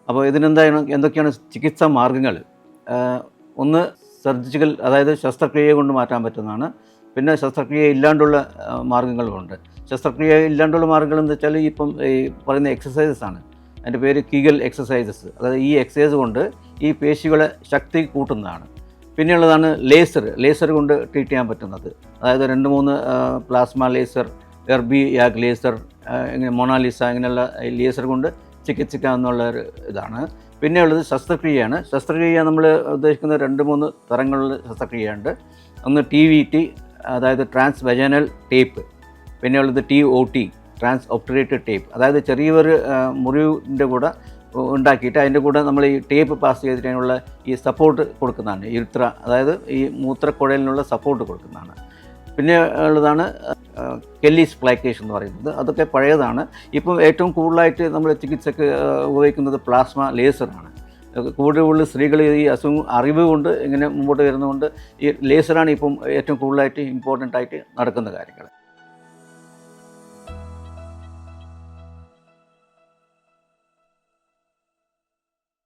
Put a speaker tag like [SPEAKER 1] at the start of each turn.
[SPEAKER 1] അപ്പോൾ എന്തൊക്കെയാണ് ചികിത്സാ മാർഗ്ഗങ്ങൾ? ഒന്ന് സർജിക്കൽ, അതായത് ശസ്ത്രക്രിയ കൊണ്ട് മാറ്റാൻ പറ്റുന്നതാണ്. പിന്നെ ശസ്ത്രക്രിയ ഇല്ലാണ്ടുള്ള മാർഗ്ഗങ്ങളുമുണ്ട്. ശസ്ത്രക്രിയ ഇല്ലാണ്ടുള്ള മാർഗ്ഗങ്ങൾ എന്ന് വെച്ചാൽ ഇപ്പം ഈ പറയുന്ന എക്സസൈസസ് ആണ്. അതിൻ്റെ പേര് കീഗൽ എക്സസൈസസ്. അതായത് ഈ എക്സസൈസ് കൊണ്ട് ഈ പേശികളെ ശക്തി കൂട്ടുന്നതാണ്. പിന്നെയുള്ളതാണ് ലേസർ കൊണ്ട് ട്രീറ്റ് ചെയ്യാൻ പറ്റുന്നത്. അതായത് 2-3 പ്ലാസ്മ ലേസർ, എർബി യാഗ് ലേസർ, ഇങ്ങനെ മൊണാലിസ, ഇങ്ങനെയുള്ള ലേസർ കൊണ്ട് ചികിത്സിക്കാവുന്നുള്ള ഒരു ഇതാണ്. പിന്നെയുള്ളത് ശസ്ത്രക്രിയയാണ്. ശസ്ത്രക്രിയ നമ്മൾ ഉദ്ദേശിക്കുന്ന 2-3 തരങ്ങളിലുള്ള ശസ്ത്രക്രിയയുണ്ട്. ഒന്ന് TVT, അതായത് ട്രാൻസ് വജൈനൽ ടേപ്പ്. പിന്നെയുള്ളത് TOT, ട്രാൻസ് ഒബ്റ്റുറേറ്റഡ് ടേപ്പ്. അതായത് ചെറിയൊരു മുറിവിൻ്റെ കൂടെ ഉണ്ടാക്കിയിട്ട് അതിൻ്റെ കൂടെ നമ്മൾ ഈ ടേപ്പ് പാസ് ചെയ്തിട്ട് അതിനുള്ള ഈ സപ്പോർട്ട് കൊടുക്കുന്നതാണ്. അതായത് ഈ മൂത്രക്കുഴലിനുള്ള സപ്പോർട്ട് കൊടുക്കുന്നതാണ്. പിന്നെ ഉള്ളതാണ് കെല്ലീസ് പ്ലാക്കേഷൻ എന്ന് പറയുന്നത്. അതൊക്കെ പഴയതാണ്. ഇപ്പം ഏറ്റവും കൂടുതലായിട്ട് നമ്മൾ ചികിത്സക്ക് ഉപയോഗിക്കുന്നത് പ്ലാസ്മ ലേസറാണ്. കൂടുതൽ സ്ത്രീകൾ ഈ അറിവ് കൊണ്ട് ഇങ്ങനെ മുമ്പോട്ട് വരുന്നതുകൊണ്ട് ഈ ലേസറാണ് ഇപ്പം ഏറ്റവും കൂടുതലായിട്ട് ഇമ്പോർട്ടൻ്റ് ആയിട്ട് നടക്കുന്ന കാര്യങ്ങൾ.